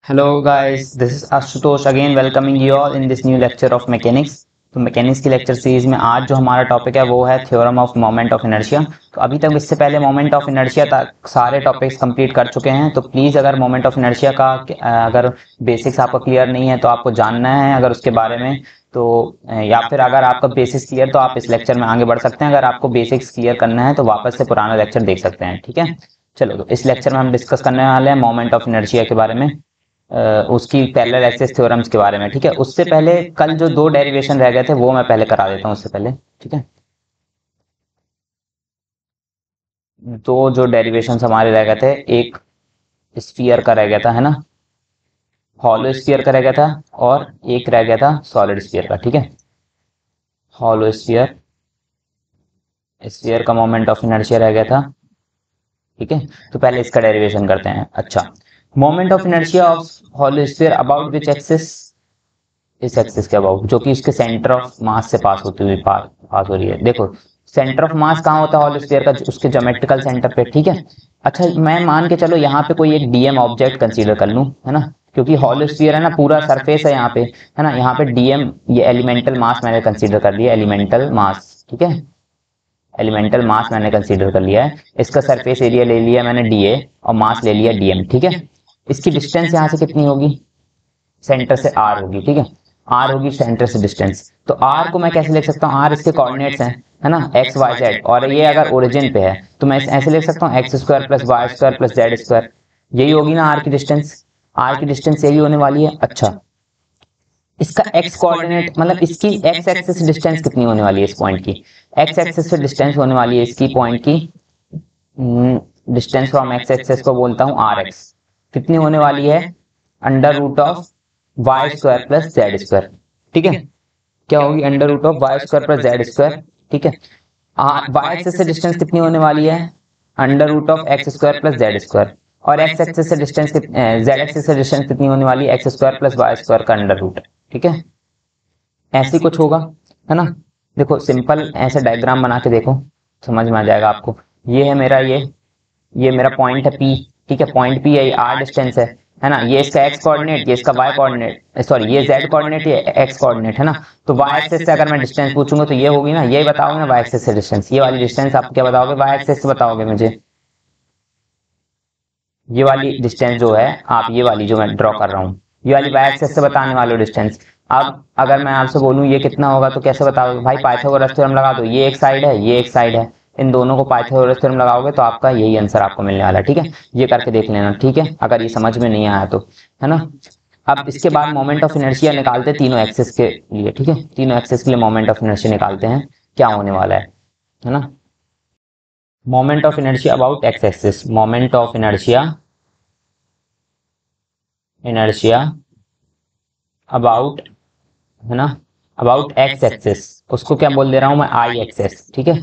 Hello guys, this is Ashutosh again welcoming you all in this new lecture of mechanics। तो mechanics की lecture series में आज जो हमारा टॉपिक है वो है theorem of moment of inertia. तो अभी तक इससे पहले मोमेंट ऑफ इनर्शिया तक सारे टॉपिक्स कंप्लीट कर चुके हैं। तो प्लीज़ अगर मोमेंट ऑफ इनर्शिया का अगर बेसिक्स आपका क्लियर नहीं है तो आपको जानना है अगर उसके बारे में तो, या फिर अगर आपका बेसिक्स क्लियर तो आप इस लेक्चर में आगे बढ़ सकते हैं। अगर आपको बेसिक्स क्लियर करना है तो वापस से पुराना लेक्चर देख सकते हैं। ठीक है, चलो तो इस लेक्चर में हम डिस्कस करने वाले हैं मोमेंट ऑफ इनर्शिया के बारे में, उसकी पैरेलल एक्सिस थ्योरम्स के बारे में। ठीक है, उससे पहले कल जो दो डेरिवेशन रह गए थे वो मैं पहले करा देता हूँ उससे पहले। ठीक है, दो जो डेरिवेशन हमारे रह गए थे, एक स्फीयर का रह गया था, है ना, हॉलो स्फीयर का रह गया था, और एक रह गया था सॉलिड स्फीयर का। ठीक है, हॉलो स्फीयर, स्फीयर का मोमेंट ऑफ इनर्शिया रह गया था। ठीक है, तो पहले इसका डेरिवेशन करते हैं। अच्छा, moment of inertia of hollow sphere about which axis, इस एक्सिस के अबाउट, जो कि इसके सेंटर ऑफ मास से पास होती हुई पास हो रही है। देखो सेंटर ऑफ मास कहाँ होता है हॉलो स्फीयर का, उसके ज्योमेट्रिकल सेंटर पे। ठीक है, अच्छा मैं मान के चलो यहाँ पे कोई एक डीएम ऑब्जेक्ट कंसीडर कर लूँ, है ना, क्योंकि हॉलो स्फीयर है ना, पूरा सरफेस है यहाँ पे, है ना। यहाँ पे डीएम, ये एलिमेंटल मास मैंने कंसीडर कर लिया, एलिमेंटल मास। ठीक है, एलिमेंटल मास मैंने कंसीडर कर लिया है। इसका सरफेस एरिया ले लिया मैंने डीए और मास ले लिया डीएम। ठीक है, इसकी डिस्टेंस यहाँ से कितनी होगी, सेंटर से आर होगी। ठीक है, आर होगी सेंटर से डिस्टेंस। तो आर को मैं कैसे लिख सकता हूँ, आर इसके कोऑर्डिनेट्स हैं, है ना, एक्स वाई जेड, और ये अगर ओरिजिन पे है तो मैं ऐसे लिख सकता हूँ X square plus Y square plus Z square. यही होगी ना आर की डिस्टेंस, आर की डिस्टेंस यही होने वाली है। अच्छा, इसका एक्स कोऑर्डिनेट मतलब इसकी एक्स एक्सिस डिस्टेंस कितनी होने वाली है इस पॉइंट की, एक्स एक्सिस से डिस्टेंस होने वाली है इसकी पॉइंट की, डिस्टेंस फ्रॉम एक्स एक्सिस को बोलता हूँ आर एक्स। कितनी होने वाली है, under root of Y square plus Z square. ठीक है, क्या होगी, under root of Y square plus Z square. ठीक है, वाई एक्सिस से डिस्टेंस कितनी होने वाली है, under root of X square plus Z square, और एक्स एक्सिस से डिस्टेंस, जेड एक्सिस से डिस्टेंस कितनी होने वाली है, X square plus Y square का अंडर रूट। ठीक है, ऐसी कुछ होगा, है ना। देखो सिंपल ऐसे डायग्राम बना के देखो, समझ में आ जाएगा आपको। ये है मेरा, ये मेरा पॉइंट है पी। ठीक है, पॉइंट पी है, आर डिस्टेंस है ना, ये इसका एक्स कोऑर्डिनेट, ये इसका वाई कोऑर्डिनेट, सॉरी ये जेड कोऑर्डिनेट, ये एक्स कोऑर्डिनेट, है ना। तो वाई एक्सिस से अगर मैं डिस्टेंस पूछूंगा तो ये होगी ना, यही बताओगे ना वाई एक्सिस से डिस्टेंस, ये वाली डिस्टेंस आप क्या बताओगे, वाई एक्सिस से बताओगे मुझे। ये वाली डिस्टेंस जो है, आप ये वाली जो मैं ड्रॉ कर रहा हूँ, ये वाली वाई एक्सिस से बताने वाले डिस्टेंस। अब अगर मैं आपसे बोलूँ ये कितना होगा तो कैसे बताओगे, भाई पाइथागोरस थ्योरम लगा दो, ये एक साइड है ये एक साइड है, इन दोनों को पाइथागोरस थ्योरम लगाओगे तो आपका यही आंसर आपको मिलने वाला है। ठीक है, ये करके देख लेना। ठीक है, अगर ये समझ में नहीं आया तो, है ना। अब इसके बाद मोमेंट ऑफ इनर्शिया निकालते हैं तीनों एक्सिस के लिए। ठीक है, तीनों एक्सिस के लिए मोमेंट ऑफ इनर्शिया निकालते हैं, क्या होने वाला है ना। Moment of inertia about X axis, moment of inertia about, है ना, अबाउट एक्स एक्सिस, उसको क्या बोल दे रहा हूं मैं, आई एक्सिस। ठीक है,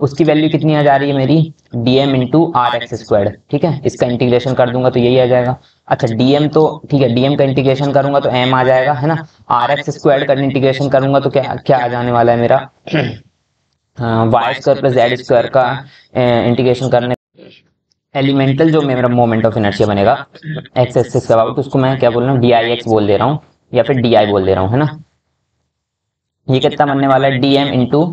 उसकी वैल्यू कितनी आ जा रही है मेरी, DM into R X square. ठीक है, इसका इंटीग्रेशन कर दूंगा तो यही आ जाएगा। अच्छा डीएम तो ठीक है, डीएम का इंटीग्रेशन करूंगा तो एम आ जाएगा, है ना। आर एक्स स्क्वायर का इंटीग्रेशन करूंगा तो क्या क्या आ जाने वाला है मेरा, Y square plus Z square का इंटीग्रेशन करने, एलिमेंटल जो मेरा मोमेंट ऑफ इनर्शिया बनेगा एक्स एक्सिस के अबाउट, उसको मैं क्या बोल रहा हूँ, डी आई एक्स बोल दे रहा हूँ या फिर डी आई बोल दे रहा हूँ, है ना। ये कितना बनने वाला है, D M into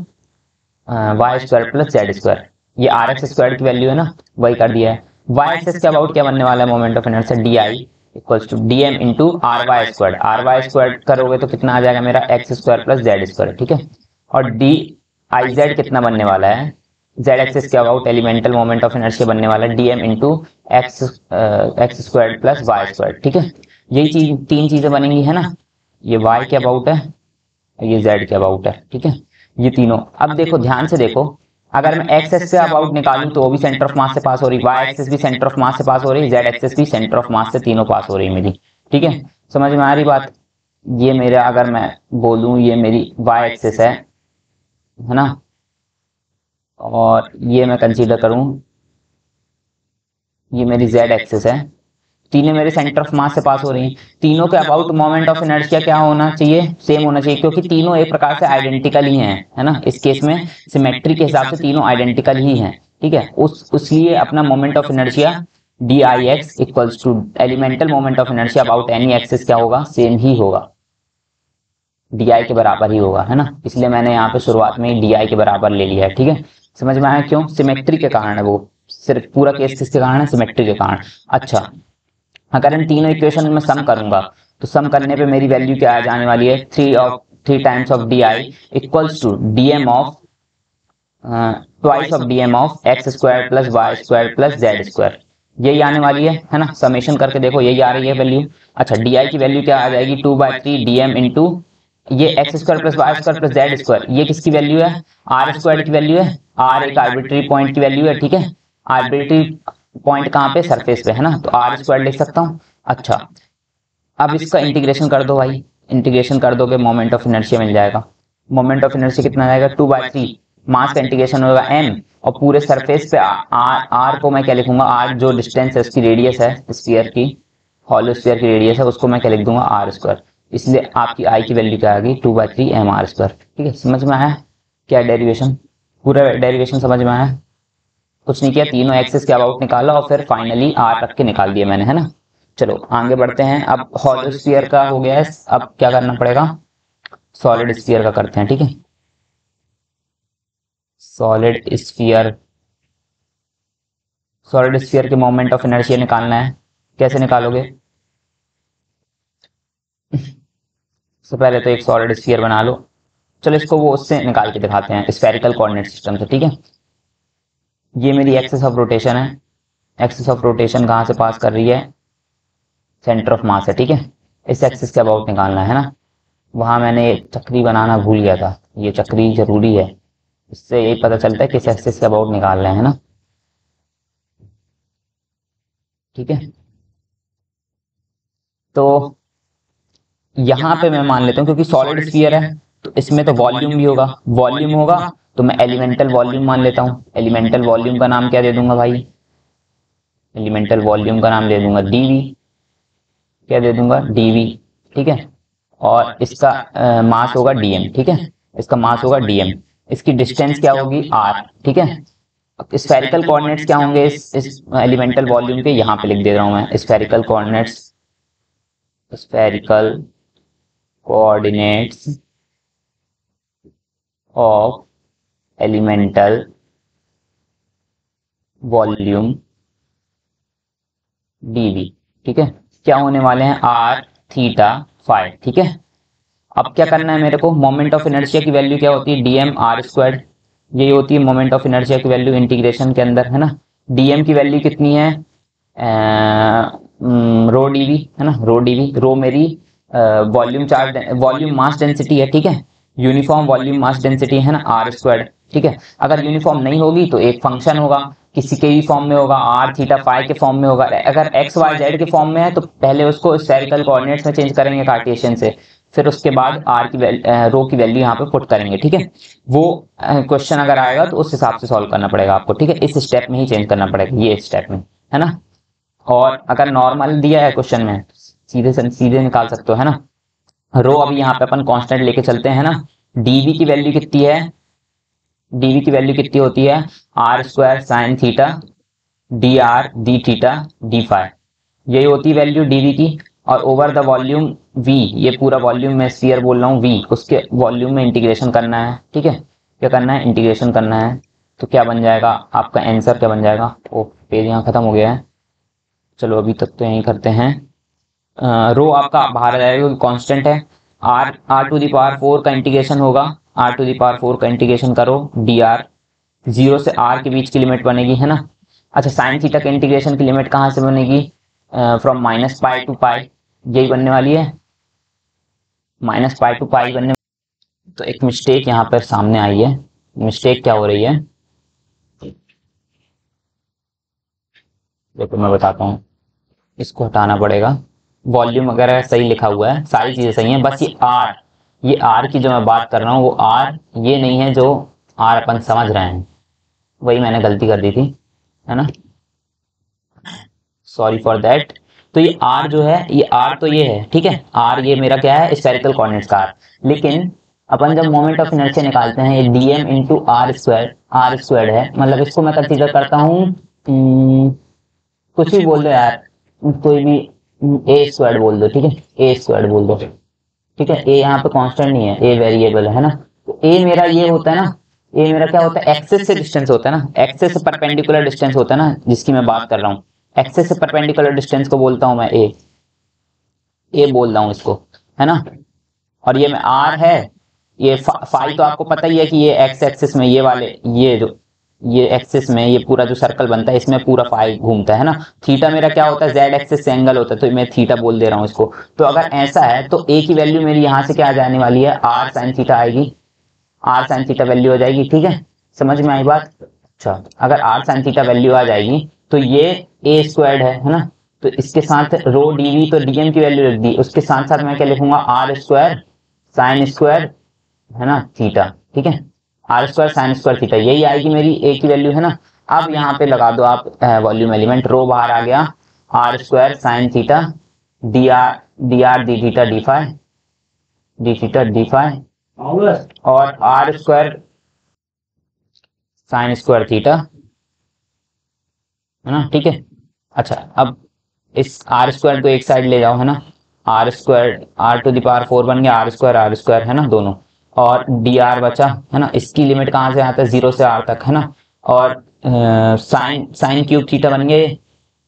Y square plus Z square, ये आर एक्स स्क्वायर की वैल्यू है ना, वही कर दिया है। वाई एक्सिस के अबाउट क्या बनने वाला है moment of inertia, D I equals to D M into R Y square, R Y square करोगे तो कितना आ जाएगा मेरा, X square plus Z square. ठीक है, और डी आई जेड कितना बनने वाला है, जेड एक्सिस के about elemental moment of inertia बनने वाला है D M into X square plus Y square. ठीक है, यही चीज तीन चीजें बनेंगी, है ना। ये वाई के अबाउट है, ये जेड के अबाउट है। ठीक है, ये तीनों। अब देखो ध्यान से देखो, अगर मैं एक्स एक्सिस से अबाउट निकालूं तो वो भी सेंटर ऑफ मास से पास हो रही, वाई एक्सिस भी सेंटर ऑफ मास से पास हो रही, जेड एक्सिस भी सेंटर ऑफ मास से, तीनों पास हो रही मेरी। ठीक है, समझ में आ रही बात। ये मेरा अगर मैं बोलूं ये मेरी वाई एक्सिस है ना, और ये मैं कंसीडर करूं ये मेरी जेड एक्सिस है, तीनों मेरे सेंटर ऑफ मास से पास हो रही हैं। तीनों के अबाउट मोमेंट ऑफ इनर्शिया क्या होना चाहिए, सेम होना चाहिए, क्योंकि तीनों एक प्रकार से आइडेंटिकल ही हैं, है ना। इस केस में सिमेट्री के हिसाब से तीनों आइडेंटिकल ही हैं। ठीक है, उसलिए अपना moment of inertia D I X equals to elemental moment of inertia about any axis क्या होगा, सेम ही होगा, डी आई के बराबर ही होगा, है ना। इसलिए मैंने यहाँ पे शुरुआत में ही डी आई के बराबर ले लिया है, ठीक है। समझ में आया क्यों, सिमेट्री के कारण है वो, सिर्फ पूरा केस किसके कारण है, सिमेट्री के कारण। अच्छा, अगर इन तीनों इक्वेशन में सम करूंगा तो सम करने पे मेरी वैल्यू क्या आ जाने वाली है, three times of D I equals to D M of twice of D M of X square plus Y square plus Z square, यही आने वाली है ना। समेशन करके देखो यही आ रही है वैल्यू। अच्छा, डी आई की वैल्यू क्या आ जाएगी, 2/3 डी एम इंटू ये X square plus Y square plus Z square, ये किसकी वैल्यू है, आर स्क्वायर की वैल्यू है। आर एक आर्बिट्री पॉइंट की वैल्यू है, ठीक है। आर्बिट्री पॉइंट कहाँ पे, सरफेस पे, है ना, तो आर स्क्वायर लिख सकता हूँ। अच्छा, अब इसका इंटीग्रेशन कर दो भाई, इंटीग्रेशन कर दोगे मोमेंट ऑफ इनर्शिया मिल जाएगा। मोमेंट ऑफ इनर्शिया कितना जाएगा, 2/3 मास का इंटीग्रेशन होगा एम, और पूरे सरफेस पे आर को मैं क्या लिखूंगा, आर जो डिस्टेंस है उसकी रेडियस है स्फीयर की, हॉलो स्फीयर की रेडियस है, उसको मैं क्या लिख दूंगा, आर स्क्वायर। इसलिए आपकी आई की वैल्यू क्या आ गई, 2/3 एम आर स्क्वायर, ठीक है। समझ में आया क्या डेरिवेशन, पूरा डेरिवेशन समझ में आया। कुछ नहीं किया, तीनों एक्सिस के अबाउट निकाला और फिर फाइनली आर रख के निकाल दिया मैंने, है ना। चलो आगे बढ़ते हैं, अब हॉलो स्फीयर का हो गया है, अब क्या करना पड़ेगा, सॉलिड स्फीयर का करते हैं, ठीक है। सॉलिड स्फीयर, सॉलिड स्फीयर के मोमेंट ऑफ इनर्शिया निकालना है, कैसे निकालोगे। सबसे पहले तो एक सॉलिड स्फीयर बना लो, चलो इसको वो उससे निकाल के दिखाते हैं, स्फेरिकल कोऑर्डिनेट सिस्टम से, ठीक है। ये मेरी एक्सिस ऑफ रोटेशन है, एक्सिस ऑफ रोटेशन कहाँ से पास कर रही है, सेंटर ऑफ मास है, ठीक है। इस एक्सिस के अबाउट निकालना है ना। वहां मैंने चक्री बनाना भूल गया था, ये चक्री जरूरी है, इससे यही पता चलता है किस एक्सिस के अबाउट निकाल रहे हैं ना, ठीक है। तो यहाँ पे मैं मान लेता हूँ क्योंकि सॉलिड स्फीयर है तो इसमें तो वॉल्यूम भी होगा, वॉल्यूम होगा तो मैं एलिमेंटल वॉल्यूम मान लेता हूँ। एलिमेंटल वॉल्यूम का नाम क्या दे दूंगा भाई, एलिमेंटल वॉल्यूम का नाम दे दूंगा डीवी, क्या दे दूंगा, डीवी, ठीक है। और इसका मास होगा डीएम, ठीक है, इसका मास होगा डीएम, इसकी डिस्टेंस क्या होगी आर, ठीक है। स्फेरिकल कोऑर्डिनेट्स क्या होंगे इस एलिमेंटल वॉल्यूम के, यहाँ पे लिख दे रहा हूं मैं, spherical coordinates, spherical coordinates of elemental volume DV, ठीक है। क्या होने वाले हैं, आर थीटा फाई, ठीक है। अब क्या करना है मेरे को, मोमेंट ऑफ इनर्शिया की वैल्यू क्या होती है, डीएम आर स्क्वायर, यही होती है मोमेंट ऑफ इनर्शिया की वैल्यू इंटीग्रेशन के अंदर, है ना। डीएम की वैल्यू कितनी है, रो डीवी, है ना, रो डीवी, रो मेरी volume charge, volume mass density है, ठीक है। यूनिफॉर्म वॉल्यूम मास डेंसिटी है ना, आर स्क्वायर, ठीक है। अगर यूनिफॉर्म नहीं होगी तो एक फंक्शन होगा, किसी के भी फॉर्म में होगा, आर थीटा फाई के फॉर्म में होगा। अगर एक्स वाई जेड के फॉर्म में है तो पहले उसको स्फेरिकल कोऑर्डिनेट्स में चेंज करेंगे कार्टेशियन से, फिर उसके बाद आर की रो की वैल्यू यहाँ पे पुट करेंगे, ठीक है। वो क्वेश्चन अगर आएगा तो उस हिसाब से सॉल्व करना पड़ेगा आपको, ठीक है। इस स्टेप में ही चेंज करना पड़ेगा, ये स्टेप में, है ना। और अगर नॉर्मल दिया है क्वेश्चन में सीधे निकाल सकते हो, है ना। रो अभी यहाँ पे अपन कांस्टेंट लेके चलते हैं ना। डीवी की वैल्यू कितनी है, डीवी की वैल्यू कितनी होती है, R square sine theta D R D theta D phi, यही होती है वैल्यू डीवी की। और ओवर द वॉल्यूम वी, ये पूरा वॉल्यूम मैं स्फीयर बोल रहा हूँ वी, उसके वॉल्यूम में इंटीग्रेशन करना है, ठीक है। क्या करना है, इंटीग्रेशन करना है। तो क्या बन जाएगा आपका आंसर, क्या बन जाएगा, ओ पेज यहाँ खत्म हो गया है, चलो अभी तक तो यही करते हैं। रो आपका बाहर आ जाएगा क्योंकि कांस्टेंट है। आर टू दी पावर 4 का इंटीग्रेशन होगा, आर टू दी पावर 4 का इंटीग्रेशन करो, डी आर 0 से आर के बीच की लिमिट बनेगी, है ना। अच्छा, साइन थीटा के इंटीग्रेशन की लिमिट कहाँ से बनेगी, फ्रॉम -π टू पाई, यही बनने वाली है, -π टू पाई बनने। तो एक मिस्टेक यहाँ पर सामने आई है, मिस्टेक क्या हो रही है देखो मैं बताता हूँ, इसको हटाना पड़ेगा। वॉल्यूम वगैरह सही लिखा हुआ है, सारी चीजें सही हैं, बस ये आर की जो मैं बात कर रहा हूँ वो आर ये नहीं है जो आर अपन समझ रहे हैं, वही मैंने गलती कर दी थी, है ना, सॉरी फॉर दैट। तो ये आर जो है, ये आर तो ये है, ठीक है, आर ये मेरा क्या है, स्फेरिकल कोऑर्डिनेट्स का आर। लेकिन अपन जब मोमेंट ऑफ इनर्शिया निकालते हैं ये डीएम इंटू आर स्क्वायर है, मतलब इसको मैं कंसीडर करता हूँ कुछ भी बोल दो यार, कोई भी ए स्क्वायर बोल दो, ठीक है, ए स्क्वायर बोल दो, ठीक है। ए यहाँ पे कांस्टेंट नहीं है, ए वेरिएबल है ना। तो ए मेरा ये होता है ना, ए मेरा क्या होता है, एक्सेस से डिस्टेंस होता है ना, एक्सेस से परपेंडिकुलर डिस्टेंस होता है ना, जिसकी मैं बात कर रहा हूँ। एक्सेस से परपेंडिकुलर डिस्टेंस को बोलता हूँ मैं ए बोल रहा हूँ इसको, है ना। और ये में आर है, ये फाई तो आपको पता ही है कि ये एक्स एक्सिस में ये वाले, ये एक्सिस में ये पूरा जो सर्कल बनता है इसमें पूरा फाई घूमता है ना। थीटा मेरा क्या होता है, जेड एक्सिस से एंगल होता है, तो मैं थीटा बोल दे रहा हूँ इसको। तो अगर ऐसा है तो ए की वैल्यू मेरी यहाँ से क्या आ जाने वाली है, आर साइन थीटा आएगी, आर साइन थीटा वैल्यू हो जाएगी, ठीक है, समझ में आई बात। अच्छा, अगर आर साइन थीटा वैल्यू आ जाएगी तो ये ए स्क्वायर्ड है ना, तो इसके साथ रो डीवी तो डीएम की वैल्यू रख दी, उसके साथ साथ मैं क्या लिखूंगा, आर स्क्वायर साइन स्क्वायर है ना थीटा, ठीक है, R square sine square theta, यही आएगी मेरी ए की वैल्यू, है ना। अब यहाँ पे लगा दो आप वॉल्यूम एलिमेंट, रो बाहर आ गया, r square sine theta D R D theta D phi, d theta D phi, और r square sine square theta, है ना, ठीक है। अच्छा, अब इस आर स्क्वायर को एक साइड ले जाओ, है ना, R square R to the power 4 बन गया, आर स्क्वायर है ना दोनों, और डी आर बचा, है ना। इसकी लिमिट कहाँ से आता है, 0 से आर तक, है ना। और साइन क्यूब थीटा बन गए,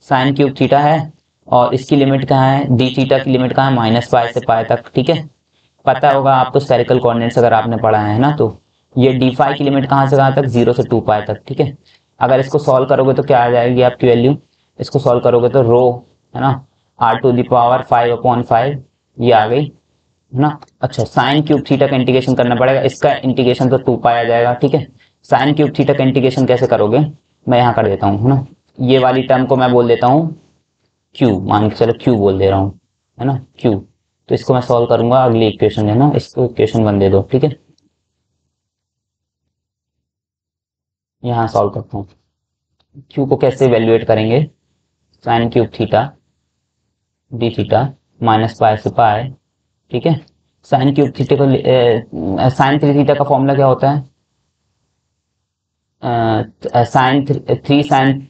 साइन क्यूब थीटा है, और इसकी लिमिट कहाँ है, डी थीटा की लिमिट कहाँ है, माइनस पाई से पाई तक, ठीक है। पता होगा आपको स्फेरिकल कोऑर्डिनेट्स अगर आपने पढ़ा है ना, तो ये डी फाई की लिमिट कहाँ से कहाँ तक, 0 से 2 पाई तक, ठीक है। अगर इसको सॉल्व करोगे तो क्या आ जाएगी आपकी वैल्यू, इसको सॉल्व करोगे तो रो, है ना, आर टू द पावर 5/5 ये आ गई, है ना। अच्छा, साइन क्यूब थीटा का इंटीग्रेशन करना पड़ेगा, इसका इंटीग्रेशन तो 2 पाई आ जाएगा, ठीक है। साइन क्यूब थीटा का इंटीग्रेशन कैसे करोगे, मैं यहाँ कर देता हूँ, है ना, ये वाली टर्म को मैं बोल देता हूँ क्यू, मान के चलो क्यू बोल दे रहा हूँ, है ना, क्यू। तो इसको मैं सॉल्व करूंगा अगली इक्वेशन, है ना, इसको इक्वेशन 1 दे दो, ठीक है। यहाँ सॉल्व करता हूँ, क्यू को कैसे इवेल्युएट करेंगे, sine cube theta D theta minus pi से पाई, ठीक है। साइन क्यूब थीटा को साइन 3 थीटा का फॉर्मूला क्या होता है, sine 3 sine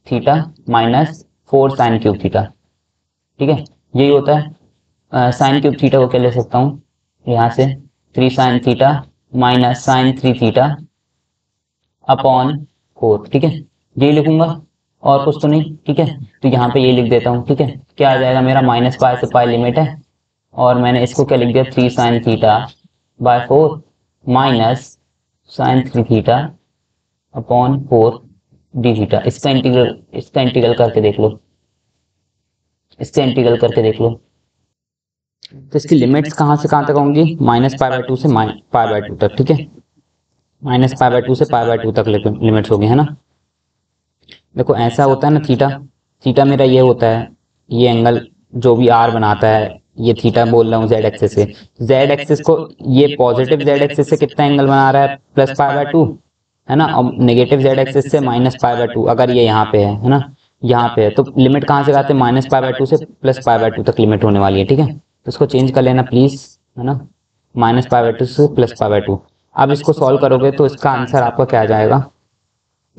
theta minus 4 sine cube theta, ठीक है, यही होता है। साइन क्यूब थीटा को क्या ले सकता हूँ यहाँ से, 3 sine theta minus sine 3 theta upon 4, ठीक है, यही लिखूंगा और कुछ तो नहीं, ठीक है। तो यहाँ पे ये लिख देता हूँ, ठीक है, क्या आ जाएगा मेरा, माइनस पाई से पाई लिमिट है, और मैंने इसको क्या लिख दिया, 3 sine theta by 4 minus sine 3 theta upon 4 D theta. इसका इंटीग्रल करके देख लो, इसका इंटीग्रल करके देख लो। तो इसकी लिमिट्स कहाँ से कहाँ तक होंगी, माइनस पाई बाय 2 से पाई बाय 2 तक, ठीक है, माइनस पाई बाय 2 से पाई बाय 2 तक लिमिट्स होगी, है ना। देखो ऐसा होता है ना, थीटा थीटा मेरा ये होता है, ये एंगल जो भी आर बनाता है, ये थीटा बोल रहा हूँ जेड एक्सिस से, जेड एक्सिस को ये पॉजिटिव जेड एक्सिस से कितना एंगल बना रहा है, प्लस पाई बाय 2, है ना, और नेगेटिव जेड एक्सिस से माइनस पाई बाय 2, अगर ये यहाँ पे है ना, यहाँ पे है, तो लिमिट कहाँ से आते हैं, माइनस पाई बाय 2 से प्लस पाई बाय 2 तक लिमिट होने वाली है, ठीक है। तो इसको चेंज कर लेना प्लीज, है ना, माइनस पाई बाय 2 से प्लस पाई बाय 2। अब इसको सॉल्व करोगे तो इसका आंसर आपका क्या आ जाएगा,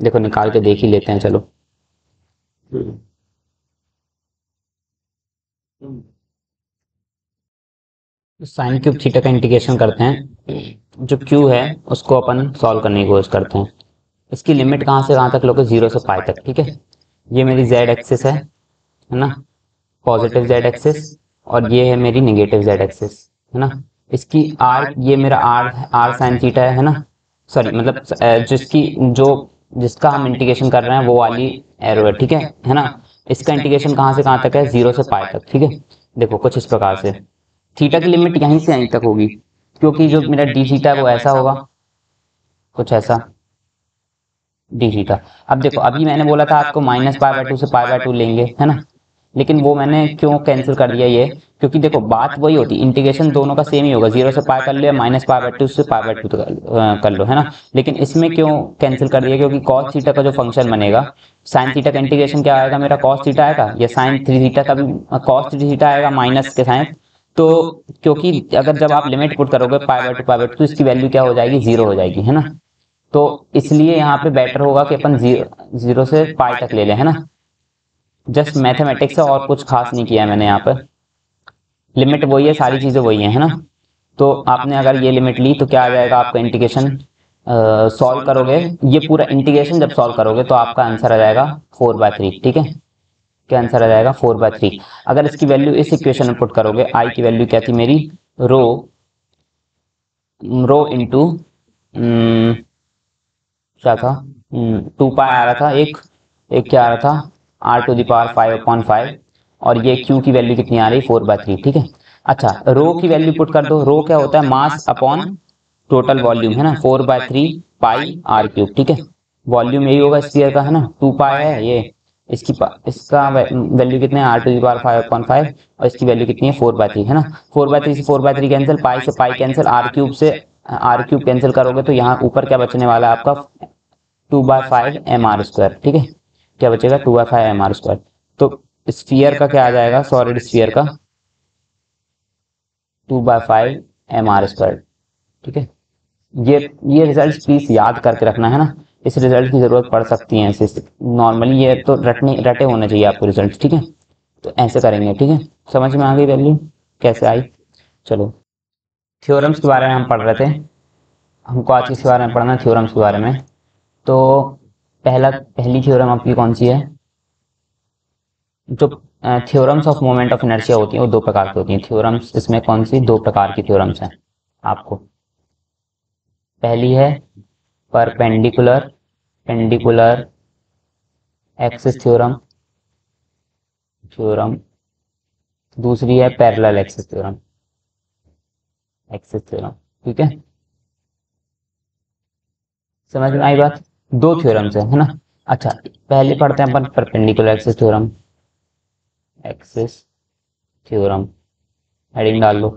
देखो निकाल के देख ही लेते हैं, चलो। साइन क्यूब थीटा का इंटीग्रेशन करते हैं, जो क्यू है उसको अपन सॉल्व करने की कोशिश करते हैं। इसकी लिमिट कहाँ से कहाँ तक लोगे, 0 से पाई तक, ठीक है। ये मेरी जेड एक्सिस है ना, पॉजिटिव जेड एक्सिस, और ये है मेरी नेगेटिव जेड एक्सिस, है ना। इसकी आर, ये मेरा आर साइन थीटा है ना, सॉरी मतलब जिसका हम इंटीग्रेशन कर रहे हैं वो वाली एरो है, ठीक है ना। इसका इंटीग्रेशन कहाँ से कहाँ तक है, 0 से पाई तक, ठीक है। देखो कुछ इस प्रकार से, थीटा की लिमिट यहीं से यहीं तक होगी, क्योंकि जो मेरा डी थीटा है वो ऐसा होगा, कुछ ऐसा डी थीटा। अब देखो अभी मैंने बोला था आपको माइनस पाई बाय 2 से पाई बाय 2 लेंगे, है ना, लेकिन वो मैंने क्यों कैंसिल कर दिया ये, क्योंकि देखो बात वही होती, इंटीग्रेशन दोनों का सेम ही होगा, 0 से पाई कर लो या माइनस पाई बाय 2 से पाई बाय 2 कर लो, है ना। लेकिन इसमें क्यों कैंसिल कर दिया, क्योंकि कॉस थीटा का जो फंक्शन बनेगा, साइन थीटा का इंटीग्रेशन क्या आएगा मेरा, कॉस थीटा आएगा, या साइन 3 थीटा का भी कॉस 3 थीटा आएगा माइनस के साइन। तो क्योंकि अगर जब आप लिमिट पुट करोगे पाई बाय 2 तो इसकी वैल्यू क्या हो जाएगी, 0 हो जाएगी, है ना। तो इसलिए यहाँ पे बेटर होगा कि अपन 0 से पाई तक ले लें, है ना। जस्ट मैथमेटिक्स है और कुछ खास नहीं किया मैंने यहाँ पर। लिमिट वही है, सारी चीज़ें वही है ना। तो आपने अगर ये लिमिट ली तो क्या आ जाएगा आपका इंटीग्रेशन, सॉल्व करोगे ये पूरा इंटीग्रेशन जब सॉल्व करोगे तो आपका आंसर आ जाएगा 4/3। ठीक है, क्या आंसर आ जाएगा 4/3। अगर इसकी वैल्यू इस इक्वेशन में पुट करोगे, आई की वैल्यू क्या थी मेरी, रो इंटू क्या था, 2 पाई आ रहा था, एक एक क्या आ रहा था, r⁵ और ये q की वैल्यू कितनी आ रही, 4/3। ठीक है, अच्छा रो की वैल्यू पुट कर दो। रो क्या होता है, मास अपॉन टोटल वॉल्यूम है ना, 4/3 पाई r³। ठीक है, वॉल्यूम यही होगा स्फीयर का है ना, 2 पाई है ये, इसका वैल्यू कितने r⁵ और इसकी वैल्यू कितनी है 4/3 है ना। 4/3 से 4/3 कैंसिल, पाई से पाई कैंसिल, r³ से r³ कैंसिल करोगे तो यहाँ ऊपर क्या बचने वाला है आपका 2/5 mr²। ठीक है, क्या बचेगा 2/5 mr²। तो स्फीयर का क्या आ जाएगा, सॉलिड स्फीयर का 2/5 mr²। ठीक है, ये रिजल्ट प्लीज याद करके रखना है ना, इस रिजल्ट की जरूरत पड़ सकती है ऐसे नॉर्मली, ये तो रटे होने चाहिए आपको रिजल्ट। ठीक है, तो ऐसे करेंगे। ठीक है, समझ में आ गई वैल्यू कैसे आई। चलो थ्योरम्स के बारे में हम पढ़ रहे थे, हमको आज इसके बारे में पढ़ना है थ्योरम्स के बारे में। तो पहली थ्योरम आपकी कौन सी है, जो theorems of moment of inertia होती है वो 2 प्रकार की होती हैं। थ्योरम्स इसमें कौन सी 2 प्रकार की थ्योरम्स हैं आपको, पहली है परपेंडिकुलर पेंडिकुलर एक्सिस थ्योरम, दूसरी है पैरेलल एक्सिस थ्योरम, ठीक है, समझ में आई बात। 2 थ्योरम्स है ना। अच्छा पहले पढ़ते हैं अपन परपेंडिकुलर एक्सिस थ्योरम, हेडिंग डाल लो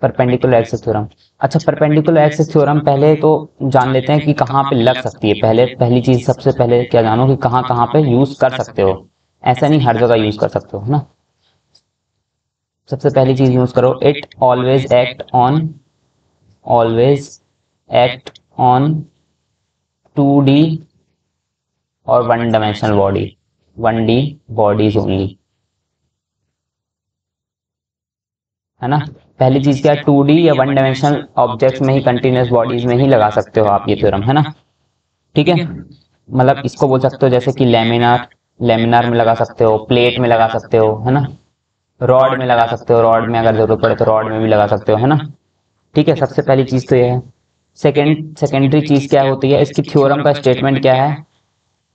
परपेंडिकुलर एक्सिस थ्योरम। अच्छा परपेंडिकुलर एक्सिस थ्योरम पहले तो जान लेते हैं कि कहाँ पे लग सकती है। पहली चीज सबसे पहले क्या जानो कि कहाँ कहाँ पे यूज कर सकते हो, ऐसा नहीं हर जगह यूज कर सकते हो ना। सबसे पहली चीज यूज करो, it always act on 2D और 1 dimensional body, 1D bodies only, है ना। पहली चीज क्या है, 2D या 1 डायमेंशनल ऑब्जेक्ट्स में ही, कंटिन्यूस बॉडीज में ही लगा सकते हो आप ये थ्योरम, है ना। ठीक है, मतलब इसको बोल सकते हो जैसे कि लेमिनार में लगा सकते हो, प्लेट में लगा सकते हो, है ना, रॉड में लगा सकते हो, रॉड में अगर जरूरत पड़े तो रॉड में भी लगा सकते हो, है ना। ठीक है, सबसे पहली चीज तो ये है। सेकेंडरी चीज क्या होती है, इसकी थ्योरम का स्टेटमेंट क्या है,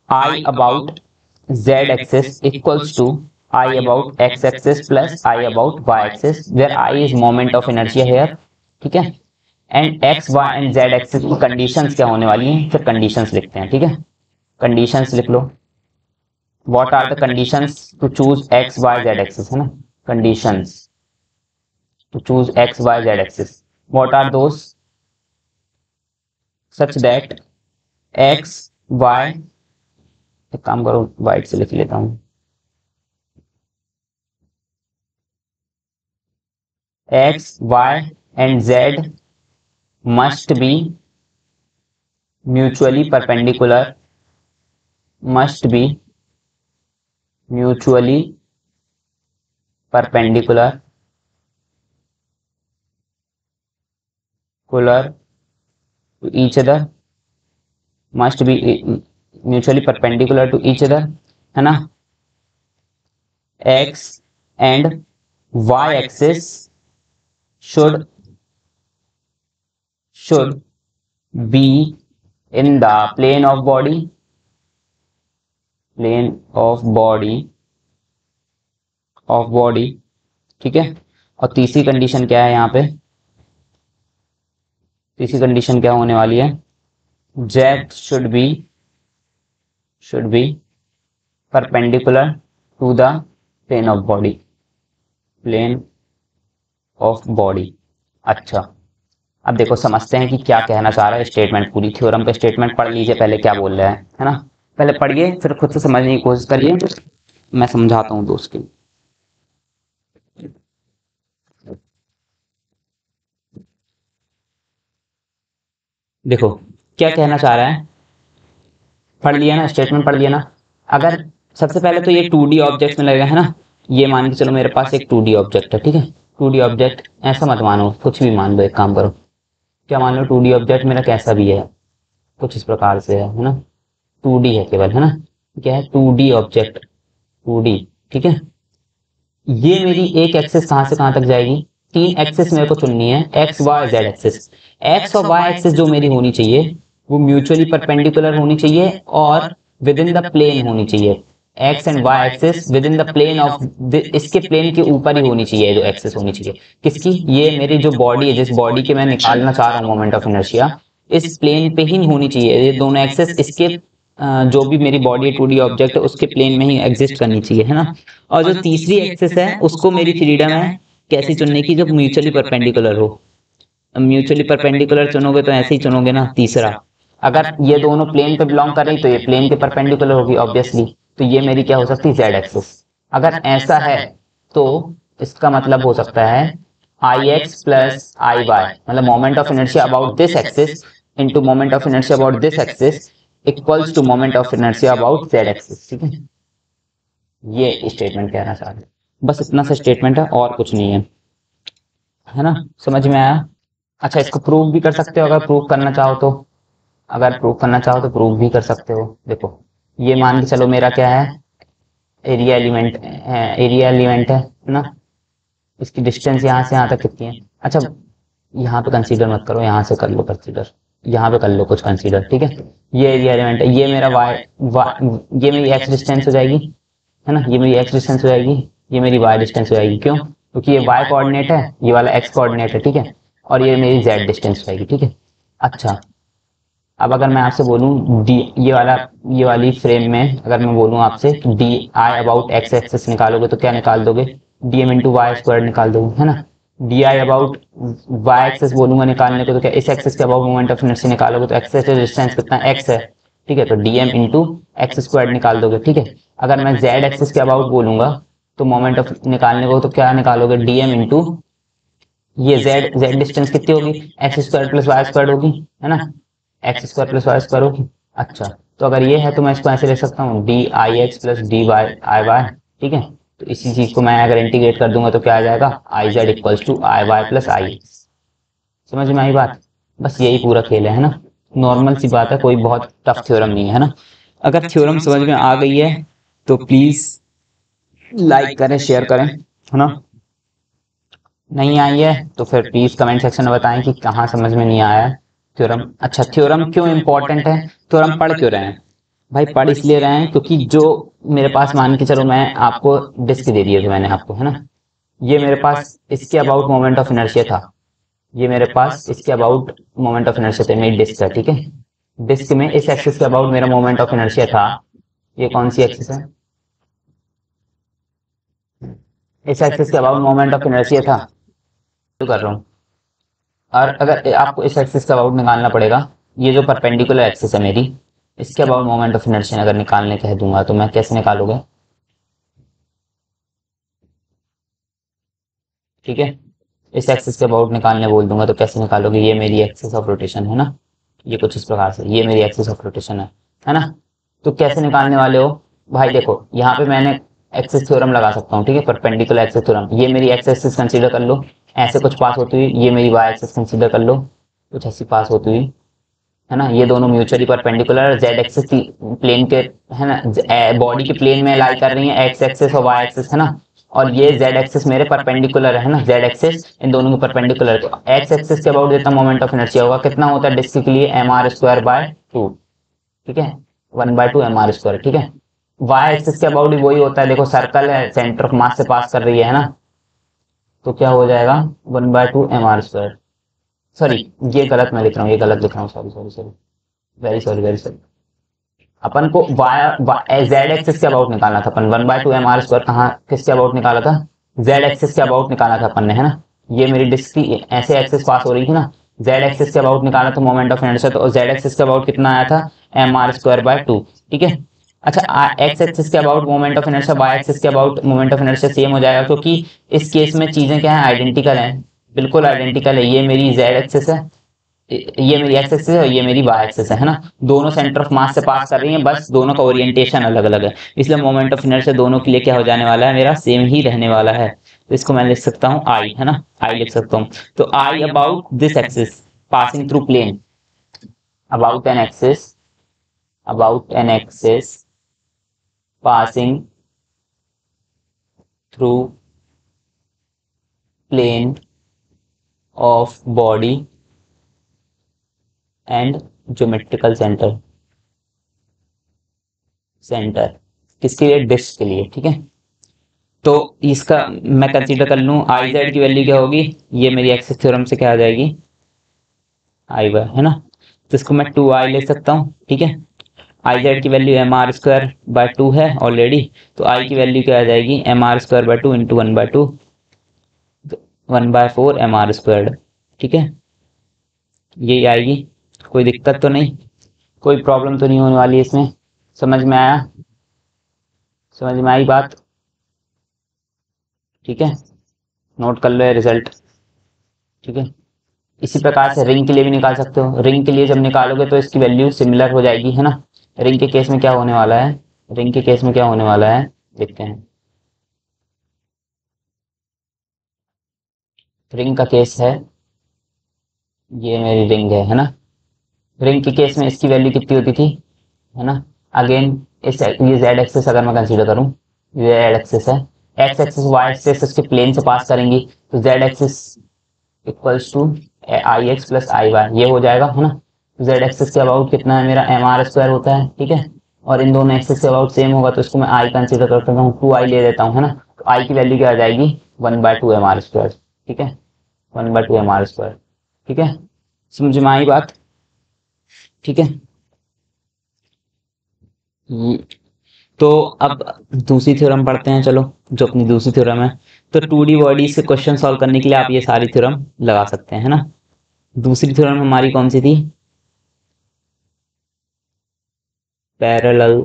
I about z axis equals to I about x axis plus I about y axis, where I is moment of inertia here. ठीक है, and x y and z axis की कंडीशंस क्या होने वाली हैं, फिर कंडीशंस लिखते हैं। ठीक है, कंडीशंस लिख लो, what are the conditions to choose x y z axis, है ना, conditions to choose x y z axis, what are those, such that x y, एक काम करो वाइट से लिख लेता हूं, x y and z must be mutually perpendicular, must be mutually perpendicular to each other, must be mutually perpendicular to each other, है ना। x and y axis should be in the plane of body, ठीक है। और तीसरी condition क्या है यहाँ पे, तीसरी कंडीशन क्या होने वाली है, z should be perpendicular to the plane of body। अच्छा अब देखो समझते हैं कि क्या कहना चाह रहा है स्टेटमेंट, पूरी थ्योरम का स्टेटमेंट पढ़ लीजिए पहले क्या बोल रहा है ना। पहले पढ़िए फिर खुद से समझने की कोशिश करिए, मैं समझाता हूँ दोस्त के। देखो क्या कहना चाह रहा है, पढ़ लिया ना स्टेटमेंट, पढ़ लिया ना। अगर सबसे पहले तो ये 2D ऑब्जेक्ट में लगेगा, है ना। ये मान के चलो मेरे पास एक 2D ऑब्जेक्ट है, ठीक है। 2D ऑब्जेक्ट ऐसा मत मानो, कुछ भी मान लो, एक काम करो, क्या मान लो 2D ऑब्जेक्ट मेरा कैसा भी है, कुछ इस प्रकार से है ना। 2D है केवल, है ना। क्या है? 2D ऑब्जेक्ट, 2D, ठीक है। ये मेरी एक एक्सिस कहां से कहां तक जाएगी? 3 एक्सिस मेरे को चुननी है, X Y Z axis. X और वाई एक्सिस जो मेरी होनी चाहिए वो म्यूचुअली परपेंडिकुलर होनी चाहिए और विद इन द प्लेन होनी चाहिए। X and Y axis within the plane of, इसके प्लेन के ऊपर ही होनी चाहिए जो एक्सिस होनी चाहिए। किसकी? ये मेरी जो बॉडी है, जिस बॉडी के मैं निकालना चाह रहा हूँ मोमेंट ऑफ इनर्शिया, इस प्लेन पे ही होनी चाहिए। ये दोनों एक्सिस इसके जो भी मेरी बॉडी 2D ऑब्जेक्ट है उसके प्लेन में ही एग्जिस्ट करनी चाहिए, है ना। और जो तीसरी एक्सिस है उसको मेरी फ्रीडम है कैसी चुनने की, जब म्यूचुअली परपेंडिकुलर हो। म्यूचुअली परपेंडिकुलर चुनोगे तो ऐसे ही चुनोगे ना। तीसरा, अगर ये दोनों प्लेन पे बिलोंग कर रही तो ये प्लेन के परपेंडिकुलर होगी ऑब्वियसली, तो ये मेरी क्या हो सकती है? Z axis. अगर ऐसा है तो इसका मतलब हो सकता है I X plus I Y, मतलब moment of inertia about this axis into moment of inertia about this axis equals to moment of inertia about Z axis, ठीक है। ये स्टेटमेंट कहना चाह रहे, बस इतना सा स्टेटमेंट है और कुछ नहीं है ना। समझ में आया? अच्छा, इसको प्रूव भी कर सकते हो अगर प्रूव करना चाहो तो। अगर प्रूव करना चाहो तो प्रूव भी कर सकते हो। देखो, ये मान के चलो मेरा क्या है? एरिया एलिमेंट है ना। इसकी डिस्टेंस यहाँ से यहाँ तक कितनी है? अच्छा, यहाँ पे कंसीडर मत करो, यहाँ से कर लो कंसीडर, यहाँ पे कर लो कुछ कंसीडर, ठीक है। ये एरिया एलिमेंट है, ये मेरा ये मेरी एक्स डिस्टेंस हो जाएगी, है ना। ये मेरी एक्स डिस्टेंस हो जाएगी, ये मेरी वाई डिस्टेंस हो जाएगी। क्यों? क्योंकि ये वाई कोऑर्डिनेट है, ये वाला एक्स कोऑर्डिनेट है, ठीक है। और ये मेरी जेड डिस्टेंस हो जाएगी, ठीक है। अच्छा, अब अगर मैं आपसे बोलूं डी, ये वाली फ्रेम में अगर मैं बोलूं आपसे D I about X axis निकालोगे तो क्या निकाल दोगे? D M into Y square निकाल दोगे, है ना। D I about Y axis बोलूंगा निकालने को तो क्या इस एक्सिस के अबाउट मोमेंट ऑफ इनर्शिया निकालोगे तो एक्सिस डिस्टेंस कितना? एक्स है, ठीक है। तो D M into X square निकाल दोगे, ठीक है। अगर मैं जेड एक्सिस के अबाउट बोलूंगा तो मोमेंट ऑफ निकालने को तो क्या निकालोगे? डी एम इंटू ये जेड डिस्टेंस कितनी होगी? X square plus Y square होगी, है ना। X square plus Y square होगी। अच्छा, तो अगर ये है तो मैं इसको ऐसे लिख सकता हूँ D I X plus D Y I Y, ठीक है। तो इसी चीज को मैं अगर इंटीग्रेट कर दूंगा तो क्या आ जाएगा? I Z equals to I Y plus I X. समझ में आई बात? बस यही पूरा खेल है ना। नॉर्मल सी बात है, कोई बहुत टफ थ्योरम नहीं है ना। अगर थ्योरम समझ में आ गई है तो प्लीज लाइक करें, शेयर करें, है ना। नहीं आई है तो फिर प्लीज कमेंट सेक्शन में बताएं कि कहाँ समझ में नहीं आया थ्योरम। अच्छा, थ्योरम क्यों इंपॉर्टेंट है? थ्योरम पढ़ क्यों रहे हैं भाई? पढ़ इसलिए रहे हैं क्योंकि जो मेरे पास, मान के चलो मैं आपको डिस्क दे दी है, मैंने आपको, है ना। ये मेरे पास इसके अबाउट मोमेंट ऑफ इनर्शिया था, ये मेरे पास इसके अबाउट मोमेंट ऑफ इनर्शिया था, मेरी डिस्क है, ठीक है। डिस्क में इस एक्सिस के अबाउट मेरा मोमेंट ऑफ इनर्शिया था। ये कौन सी एक्सिस है? इस एक्सिस के अबाउट मोमेंट ऑफ इनर्शिया था, कर रहा हूँ। और अगर आपको इस एक्सिस का अबाउट निकालना पड़ेगा, ये जो परपेंडिकुलर एक्सिस है मेरी, इसके अबाउट मोमेंट ऑफ इनर्शिया अगर निकालने कह दूंगा तो मैं कैसे निकालूंगा? ठीक है, इस एक्सिस के अबाउट निकालने बोल दूंगा तो कैसे निकालोगे? ये मेरी एक्सिस ऑफ रोटेशन है ना, ये कुछ इस प्रकार से, ये मेरी एक्सिस ऑफ रोटेशन है ना। तो कैसे निकालने वाले हो भाई? देखो, यहाँ पे मैंने एक्सिस थ्योरम लगा सकता हूँ, ठीक है, परपेंडिकुलर एक्सिस थ्योरम। ये मेरी एक्स एक्सिस कंसीडर कर लो, ऐसे कुछ पास होती हुई, ये मेरी वाई एक्सिस कंसीडर कर लो, कुछ ऐसी पास होती हुई, है ना। ये दोनों mutually perpendicular, Z axis plane के, है ना, बॉडी के प्लेन में लाई कर रही है, एक्स एक्सिस और वाई एक्सिस, है ना। और ये जेड एक्सिस मेरे परपेंडिकुलर है ना, जेड एक्सिस इन दोनों के परपेंडिकुलर। तो एक्स एक्सिस के अबाउट जितना मोमेंट ऑफ इनर्शिया होगा कितना होता है डिस्क के लिए? एम आर स्क्वायर बाय 2, ठीक है, 1/2 एम आर स्क्वायर, ठीक है। वाई एक्सिस के अबाउट भी वही होता है, देखो सर्कल है, सेंटर ऑफ मास से पास कर रही है ना, तो क्या हो जाएगा? 1/2 एम आर स्क्वायर। सॉरी, ये गलत मैं लिख रहा हूँ, ये गलत लिख रहा हूँ, sorry sorry sorry, very sorry very sorry. अपन को जेड एक्सिस के अबाउट निकालना था अपन, 1/2 एम आर स्क्वायर कहाँ किसके अबाउट निकाला था? जेड एक्सिस के अबाउट निकाला था अपन ने, है ना। ये मेरी डिस्क की ऐसे एक्सिस पास हो रही थी ना, जेड एक्सिस के अबाउट निकाला था मोमेंट ऑफ इनर्शिया, तो जेड एक्सिस के अबाउट कितना आया था? एम आर स्क्वायर बाय 2, ठीक है। अच्छा, एक्स एक्सिस के about moment of inertia, y axis के about moment of inertia same हो जाएगा, क्योंकि इस केस में चीजें क्या है? आइडेंटिकल हैं, बिल्कुल आइडेंटिकल है। ये मेरी जेड एक्सिस है, ये मेरी एक्स एक्सिस है और ये मेरी वाई एक्सिस है ना। दोनों सेंटर ऑफ मास से पास कर रही हैं, बस दोनों का ओरिएंटेशन अलग अलग है, इसलिए मोमेंट ऑफ इनर्शिया दोनों के लिए क्या हो जाने वाला है, मेरा सेम ही रहने वाला है। तो इसको मैं लिख सकता हूँ आई, है ना, आई लिख सकता हूँ। तो I about this axis passing through plane, about an axis, about an axis passing through plane of body and geometrical centre, centre किसके लिए, डिस्क के लिए, ठीक है। तो इसका मैं कंसीडर कर लूं आई जेड की वैल्यू क्या होगी, ये मेरी एक्सिस थ्योरम से क्या आ जाएगी, आई वाई, है ना। तो इसको मैं 2i ले सकता हूँ, ठीक है। आई जेड की value M R square by 2 है ऑलरेडी, तो आई की वैल्यू क्या आ जाएगी, M R square by 2 into 1/2, 1/4 M R square, ठीक है। यही आएगी, कोई दिक्कत तो नहीं, कोई प्रॉब्लम तो नहीं होने वाली इसमें, समझ में आया, समझ में आई बात, ठीक है। नोट कर लो ये रिजल्ट, ठीक है। इसी प्रकार से रिंग के लिए भी निकाल सकते हो, रिंग के लिए जब निकालोगे तो इसकी वैल्यू सिमिलर हो जाएगी, है ना। रिंग के केस में क्या होने वाला है, रिंग के केस में क्या होने वाला है, देखते हैं। रिंग का केस है, ये मेरी रिंग है ना। रिंग के केस में इसकी वैल्यू कितनी होती थी, है ना। अगेन इस ये जेड एक्सिस अगर मैं कंसीडर करूं, ये जेड एक्सिस है, एक्स एक्सिस वाई एक्सिस इसके प्लेन से पास करेंगी, तो Z axis equals to I X plus I Y, ये हो जाएगा, है ना। जेड एक्सिस के अबाउट कितना है मेरा, एम आर स्क्वायर होता है, ठीक है। और इन दोनों एक्सिस के अबाउट सेम होगा, तो इसको मैं आई कंसीडर करता हूँ, 2i ले लेता हूँ, है ना। तो आई की वैल्यू क्या आ जाएगी, 1/2 एम आर स्क्वायर, ठीक है, 1/2 एम आर स्क्वायर, ठीक है। समझ में आई बात, ठीक है। तो अब दूसरी थ्योरम पढ़ते हैं, चलो, जो अपनी दूसरी थ्योरम है। तो 2D बॉडी से क्वेश्चन सॉल्व करने के लिए आप ये सारी थ्योरम लगा सकते हैं, है ना। दूसरी थ्योरम हमारी कौन सी थी, पैरेलल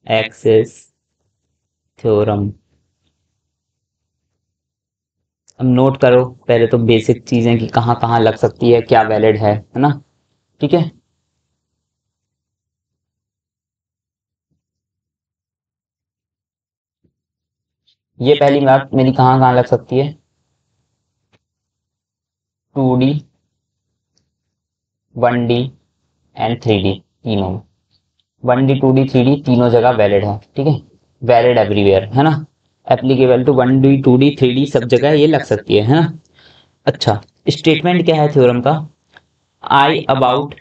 एक्सिस थ्योरम। अब नोट करो पहले तो बेसिक चीजें कि कहाँ कहाँ लग सकती है, क्या वैलिड है ना, ठीक है। ये पहली बात मेरी कहाँ कहाँ लग सकती है, 2D, 1D एंड 3D, तीनों, 1D 2D 3D तीनों जगह वैलिड है, ठीक है, वैलिड एवरीवेयर, है ना। Applicable to 1D 2D 3D सब जगह ये लग सकती है ना। अच्छा, स्टेटमेंट क्या है थ्योरम का, I about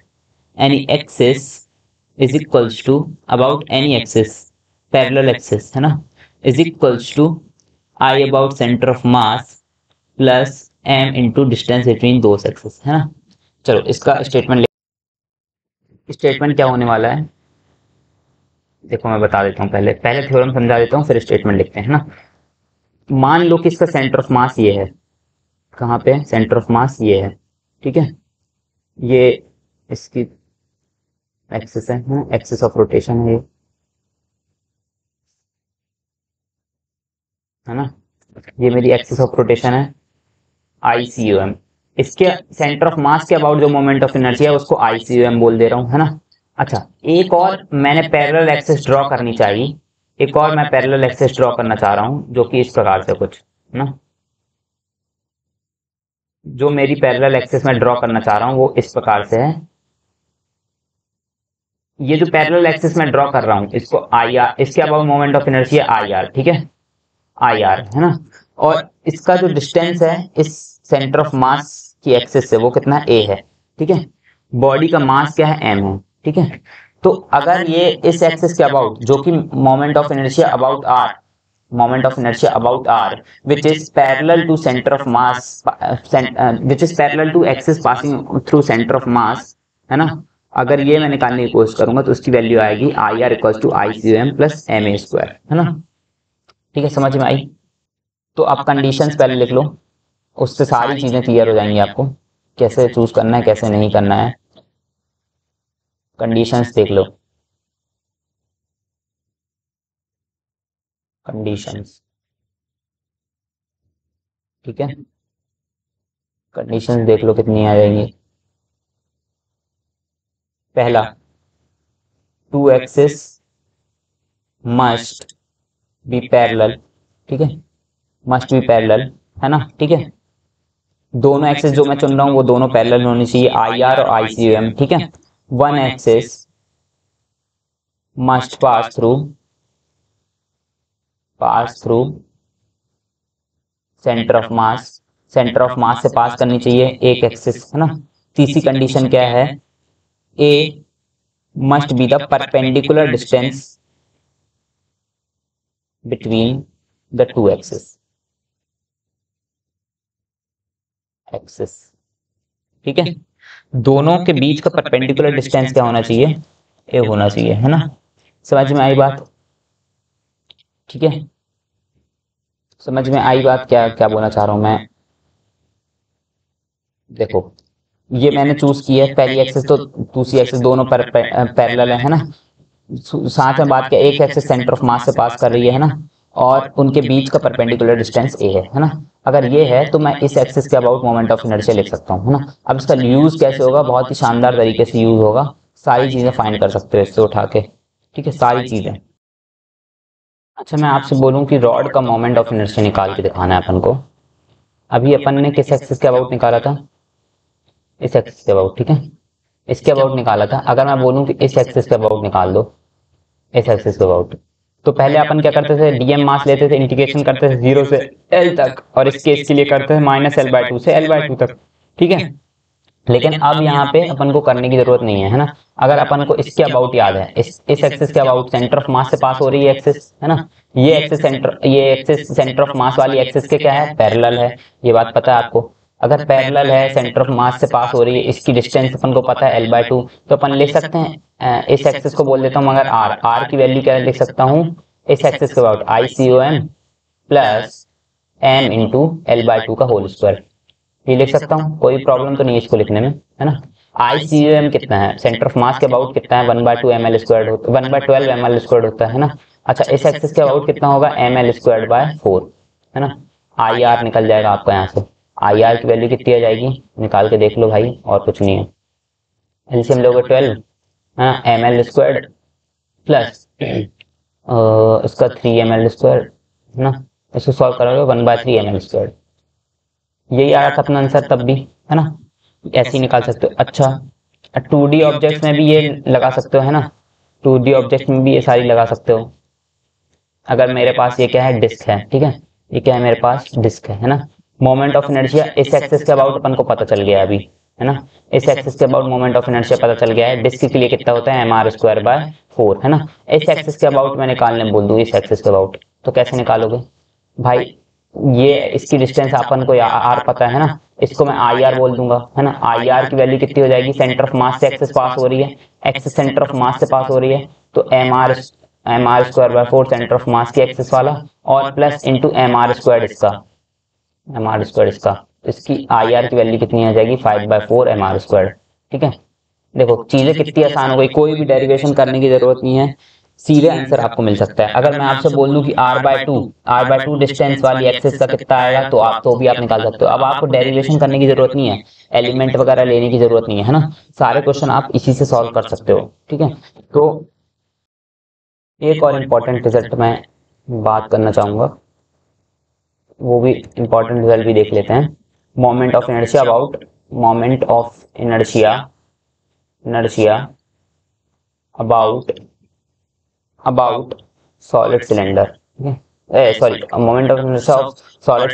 any axis is equals to, about any axis, parallel axis, है ना, is equals to I about centre of mass plus M into distance between दो एक्सिस, है ना। चलो इसका स्टेटमेंट, स्टेटमेंट क्या होने वाला है, देखो मैं बता देता हूँ, पहले पहले थ्योरम समझा देता हूँ फिर स्टेटमेंट लिखते हैं ना। मान लो कि इसका सेंटर ऑफ मास ये है, कहाँ पे, सेंटर ऑफ मास ये है, ठीक है, ये इसकी एक्सिस है, एक्सिस ऑफ रोटेशन है ये, है ना। ये मेरी एक्सिस ऑफ रोटेशन है, ICUM। इसके सेंटर ऑफ मास के अबाउट जो मोमेंट ऑफ इनर्शिया है उसको ICUM बोल दे रहा हूँ, है ना। अच्छा, एक और मैंने पैरेलल एक्सिस ड्रॉ करनी चाहिए, एक और मैं पैरेलल एक्सिस ड्रॉ करना चाह रहा हूँ जो कि इस प्रकार से कुछ, है ना। जो मेरी पैरेलल एक्सिस में ड्रॉ करना चाह रहा हूँ वो इस प्रकार से है, ये जो पैरेलल एक्सिस में ड्रॉ कर रहा हूँ इसको आई आर, इसके about moment of inertia I R, ठीक है, आई आर, है ना। और इसका जो डिस्टेंस है इस सेंटर ऑफ मास की एक्सिस से वो कितना है, ए है, ठीक है। बॉडी का मास क्या है, एम है, ठीक है। तो अगर ये इस एक्सिस के अबाउट जो कि moment of inertia about R, moment of inertia about r which is parallel to center of mass, which is parallel to axis passing through center of mass, है ना। अगर ये मैं निकालने की कोशिश करूंगा तो उसकी वैल्यू आएगी I R equal to I C M plus M A square, है ना। ठीक है, समझ में आई। तो आप कंडीशंस पहले लिख लो, उससे सारी चीजें क्लियर हो जाएंगी आपको, कैसे चूज करना है कैसे नहीं करना है, कंडीशंस देख लो, कंडीशंस, ठीक है। कंडीशन देख लो कितनी आ जाएंगी। पहला, two axis must be parallel, ठीक है, मस्ट बी पैरेलल है ना, ठीक है। दोनों एक्सिस जो मैं चुन रहा हूं वो दोनों पैरेलल होनी चाहिए, आई आर और आई सी एम, ठीक है। One axis must pass through centre of mass, centre of मास से पास करनी चाहिए एक एक्सिस, है ना। तीसरी कंडीशन क्या है, a must be the perpendicular distance between the two axis, ठीक है। दोनों के बीच का परपेंडिकुलर डिस्टेंस क्या होना चाहिए, ए होना चाहिए, है ना। समझ में आई बात, ठीक है। समझ में आई बात, क्या क्या बोलना चाह रहा हूं मैं। देखो ये मैंने चूज किया है, पहली एक्सिस तो दूसरी एक्सिस दोनों पैरेलल है ना। साथ में बात किया, एक एक्सिस सेंटर ऑफ मास से पास कर रही है ना, और उनके बीच का परपेंडिकुलर डिस्टेंस ए है ना। अगर ये है तो मैं इस एक्सिस के अबाउट मोमेंट ऑफ इनर्शिया लिख सकता हूँ, है ना। अब इसका यूज कैसे होगा, बहुत ही शानदार तरीके से यूज होगा, सारी चीजें फाइंड कर सकते हो इससे उठा के, ठीक है, सारी चीजें। अच्छा मैं आपसे बोलूं कि रॉड का मोमेंट ऑफ इनर्शिया निकाल के दिखाना है अपन को। अभी अपन ने किस एक्सिस के अबाउट निकाला था, इस एक्सिस के अबाउट, ठीक है, इसके अबाउट निकाला था। अगर मैं बोलूं कि इस एक्सिस के अबाउट निकाल दो, इस एक्सिस के अबाउट, तो पहले अपन क्या करते थे, डीएम मास लेते थे, इंटीग्रेशन करते थे 0 से एल तक, और इस केस के लिए करते थे -L/2 से L/2 तक, ठीक है। लेकिन अब यहाँ पे अपन को करने की जरूरत नहीं है ना। अगर अपन को इसके अबाउट याद है, इस एक्सिस के अबाउट सेंटर ऑफ मास से पास हो रही है एक्सिस, है ना। ये एक्सिस सेंटर ऑफ मास वाली एक्सिस के क्या है, पैरेलल है, ये बात पता है आपको। अगर पैरेलल है, सेंटर ऑफ मास से पास हो रही है, इसकी डिस्टेंस अपन को पता है L/2, तो अपन लिख सकते हैं, इस एक्सिस को बोल देता हूँ मगर आर की वैल्यू क्या लिख सकता हूँ, इस एक्सिस के about ICOM plus m into L/2 का होल स्क्वायर, ये लिख सकता हूँ, कोई प्रॉब्लम तो नहीं है इसको लिखने में, है ना। ICOM कितना है, सेंटर ऑफ मास के अबाउट कितना है, 1/2 ml² होता है, 1/12 ml² होता है ना। अच्छा इस एक्सिस के अबाउट कितना होगा, ml²/4, है ना। IR निकल जाएगा आपका यहाँ से, IR की वैल्यू कितनी आ जाएगी, निकाल के देख लो भाई, और कुछ नहीं है। एलसीएम लोगे 12, ml² प्लस इसका 3 ml², है ना। इसको सॉल्व करोगे 1/3 ml², यही आया था अपना आंसर तब भी, है ना। ऐसे ही निकाल सकते हो। अच्छा 2D ऑब्जेक्ट्स में भी ये लगा सकते हो, है ना, 2D ऑब्जेक्ट में भी ये सारी लगा सकते हो। अगर मेरे पास ये क्या है, डिस्क है, ठीक है, ये क्या है मेरे पास, डिस्क है ना। मोमेंट ऑफ इनर्शिया इस एक्सिस के अबाउट अपन को पता चल गया अभी, है ना। इस एक्सिस के अबाउट मोमेंट ऑफ इनर्शिया पता चल गया है, डिस्क के लिए कितना होता है, mr²/4, है ना। इस एक्सिस के अबाउट मैं निकालने बोल दूं, इस एक्सिस के अबाउट, तो कैसे निकालोगे भाई, ये इसकी डिस्टेंस अपन को आर पता है ना, इसको मैं आई आर बोल दूंगा, है ना। आई आर की वैल्यू कितनी हो जाएगी, सेंटर ऑफ मास से एक्सिस पास हो रही है, एक्सिस सेंटर ऑफ मास से पास हो रही है, तो mr²/4 सेंटर ऑफ मास की एक्सिस वाला, और प्लस इंटू mr², इसका, इसकी आई आर की वैल्यू कितनी आ जाएगी, 5/4 mr², ठीक है। देखो चीजें कितनी आसान हो गई, कोई भी डेरिवेशन करने की जरूरत नहीं है, सीधे आंसर आपको मिल सकता है। अगर मैं आपसे बोल दूं कि r/2 डिस्टेंस वाली एक्सिस का कितना आएगा, तो आप निकाल सकते हो। अब आपको डेरिवेशन करने की जरूरत नहीं है, एलिमेंट वगैरह लेने की जरूरत नहीं है ना, सारे क्वेश्चन आप इसी से सॉल्व कर सकते हो, ठीक है। तो एक और इम्पोर्टेंट रिजल्ट मैं बात करना चाहूंगा, वो भी इम्पोर्टेंट रिजल्ट भी देख लेते हैं। Moment of inertia about solid cylinder, ठीक है, sorry, moment of inertia of solid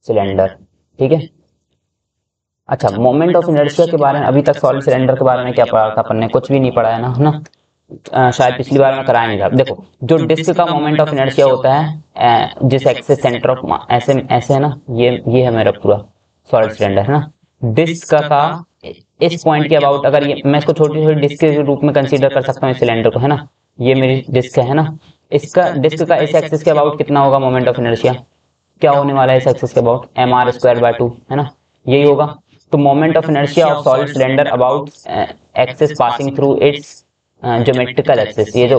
cylinder, ठीक है। अच्छा मोमेंट ऑफ इनर्शिया के बारे में अभी तक सॉलिड सिलेंडर के बारे में क्या पढ़ा था अपन ने, कुछ भी नहीं पढ़ा है ना, है ना। शायद पिछली बार में कराया नहीं था। देखो जो डिस्क का मोमेंट ऑफ इनर्शिया होता है, जिस एक्सिस सेंटर ऑफ ऐसे ऐसे है ना, ये है मेरा पूरा सॉलिड सिलेंडर, है ना। डिस्क का इस पॉइंट के अबाउट, अगर ये मैं इसको छोटी छोटी डिस्क के रूप में कंसीडर कर सकता हूँ इस सिलेंडर को, है ना। ये मेरी डिस्क है ना, इसका डिस्क का इस एक्सिस के अबाउट कितना होगा मोमेंट ऑफ इनर्शिया, क्या होने वाला है इस एक्सिस के अबाउट, mr²/2, है ना, यही होगा। तो moment of inertia of solid cylinder about axis passing through it's geometrical axis, ये जो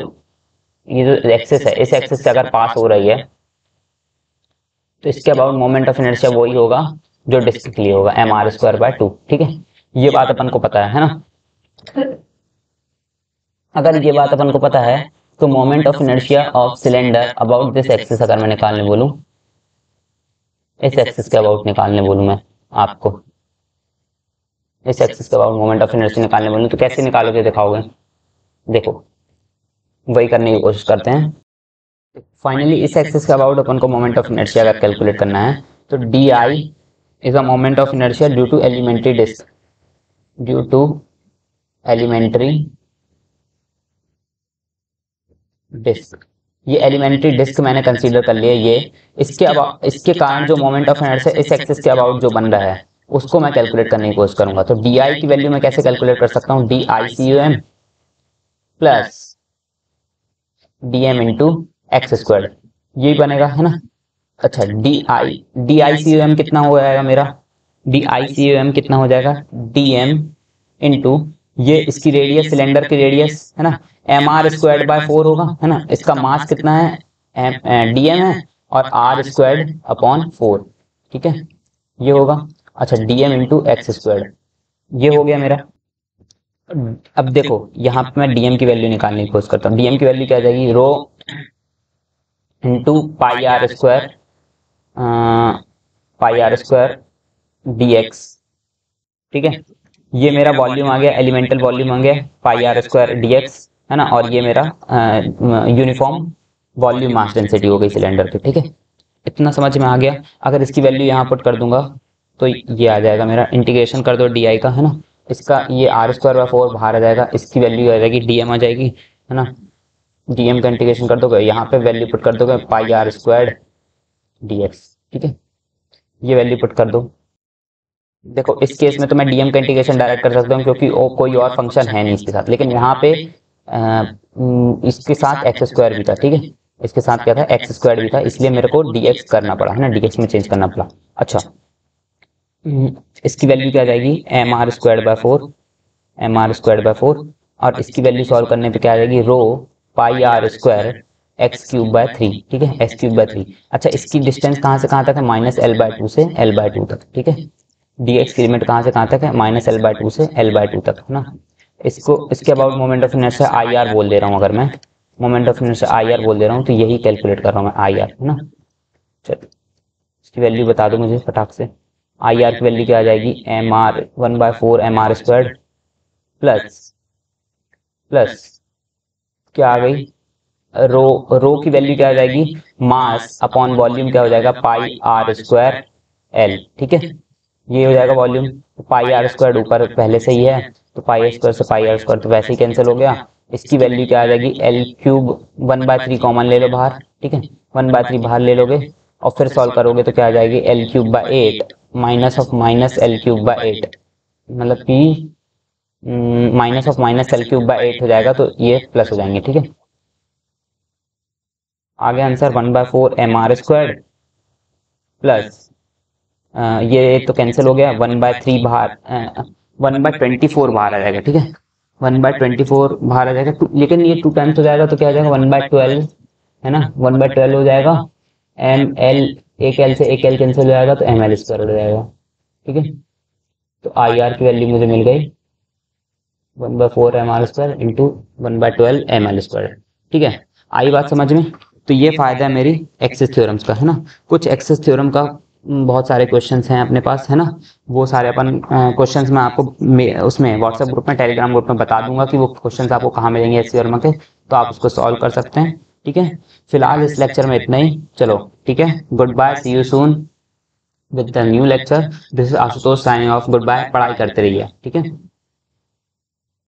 एक्सिस है, इस एक्सिस से अगर पास हो रही है, तो इसके अबाउट मोमेंट ऑफ इनर्शिया वही होगा जो डिस्क के लिए होगा, mr²/2। ठीक है, ये बात अपन को पता है ना। अगर ये बात अपन को पता है तो moment of inertia of cylinder about this axis अगर मैं निकालने बोलूं, इस एक्सिस के अबाउट निकालने बोलूं मैं आपको, इस एक्सिस के अबाउट मोमेंट ऑफ इनर्शिया निकालने बोलूं, तो कैसे निकालोगे दिखाओगे? देखो वही करने की कोशिश करते हैं। फाइनली इस एक्सिस के अबाउट अपन को मोमेंट ऑफ इनर्शिया अगर कैलकुलेट करना है तो D I is a moment of inertia due to elementary disc, due to elementary disc. ये एलिमेंट्री डिस्क मैंने कंसीडर कर लिया, ये इसके कारण जो मोमेंट ऑफ इनर्शिया इस एक्सिस के अबाउट जो बन रहा है उसको मैं कैलकुलेट करने की कोशिश करूंगा। तो डी आई की वैल्यू मैं कैसे कैलकुलेट कर सकता हूँ? D I C U M plus D M into x², यही बनेगा है ना। अच्छा D I C U M कितना हो जाएगा मेरा? D I C U M कितना हो जाएगा? डी एम इंटू ये इसकी रेडियस, सिलेंडर की रेडियस है ना, mr²/4 होगा है ना। इसका मास कितना है? dm है, और r²/4। ठीक है, ये होगा। अच्छा dm इंटू x², ये हो गया मेरा। अब देखो यहाँ पे मैं dm की वैल्यू निकालने की कोशिश करता हूँ। dm की वैल्यू क्या आ जाएगी? Rho into πr² dx। ठीक है, ये मेरा वॉल्यूम आ गया, एलिमेंटल वॉल्यूम आ गया πr² dx है ना, और ये मेरा यूनिफॉर्म वॉल्यूम मास डेंसिटी हो गई सिलेंडर की। ठीक है, इतना समझ में आ गया। अगर इसकी वैल्यू यहाँ पुट कर दूंगा तो ये आ जाएगा मेरा, इंटीग्रेशन कर दो डी आई का है ना, इसका ये r²/4 बाहर आ जाएगा, इसकी वैल्यू आ जाएगी dm आ जाएगी है ना। dm का इंटीग्रेशन कर दोगे, यहाँ पे वैल्यू पुट कर दोगे πr² dx। ठीक है, ये वैल्यू पुट कर दो। देखो इस केस में तो मैं dm का इंटीग्रेशन डायरेक्ट कर सकता हूँ क्योंकि कोई और फंक्शन है नहीं इसके साथ, लेकिन यहाँ पे इसके साथ x² भी था। ठीक है, इसके साथ क्या था? x² भी था, इसलिए मेरे को dx करना पड़ा है ना, dx में चेंज करना पड़ा। अच्छा इसकी वैल्यू क्या आ जाएगी? mr²/4 और इसकी वैल्यू सॉल्व करने पे क्या आ जाएगी? रो πr² x³/3। ठीक है, x³/3। अच्छा इसकी डिस्टेंस कहाँ से कहाँ तक है? -l/2 से l/2 तक। ठीक है, dx की लिमिट कहाँ से कहाँ तक है? -l/2 से l/2 तक है ना। इसको इसके about moment of inertia I R बोल दे रहा हूँ। अगर मैं moment of inertia I R बोल दे रहा हूँ तो यही कैलकुलेट कर रहा हूँ मैं, आई आर है ना। चलो इसकी वैल्यू बता दो मुझे फटाक से। आई आर की वैल्यू क्या आ जाएगी? mr1/4 mr² प्लस क्या आ गई? रो की वैल्यू क्या आ जाएगी? मास अपॉन वॉल्यूम क्या हो जाएगा? πr²l। ठीक है, ये हो जाएगा वॉल्यूम। πr² ऊपर पहले से ही है तो πr² से πr² तो वैसे ही कैंसिल हो गया। इसकी वैल्यू क्या आ जाएगी? l³ 1/3 कॉमन ले लो बाहर। ठीक है, 1/3 बाहर ले लोगे और फिर सॉल्व करोगे तो क्या आ जाएगी? l³/8 minus of minus l³/8, मतलब कि माइनस ऑफ माइनस l³/8 हो जाएगा, तो ये प्लस हो जाएंगे। ठीक है, आगे आंसर 1/4 mr² प्लस ये तो कैंसिल हो गया, 1/3 बाहर 1/24 बाहर आ जाएगा। ठीक है, 1/24 बाहर आ जाएगा, लेकिन ये 2 टाइम्स हो जाएगा तो क्या आ जाएगा? 1/12 है ना, 1/12 हो जाएगा। ml एक l से एक l कैंसिल हो जाएगा तो ml² हो जाएगा। ठीक है, तो आई आर की वैल्यू मुझे मिल गई 1/4 mr² इंटू 1/12 ml²। ठीक है, आई बात समझ में? तो ये फायदा है मेरी एक्सिस थ्योरम्स का है ना। कुछ एक्सिस थ्योरम का बहुत सारे क्वेश्चंस हैं अपने पास है ना, वो सारे अपन क्वेश्चंस मैं आपको उसमें व्हाट्सएप ग्रुप में, टेलीग्राम ग्रुप में बता दूंगा कि वो क्वेश्चंस आपको कहाँ मिलेंगे इस थ्योरम के, तो आप उसको सॉल्व कर सकते हैं। ठीक है, फिलहाल इस लेक्चर में इतना ही। चलो ठीक है, good bye, see you soon with the new lecture. This is Ashutosh signing off. Good bye, पढ़ाई करते रहिए। ठीक है।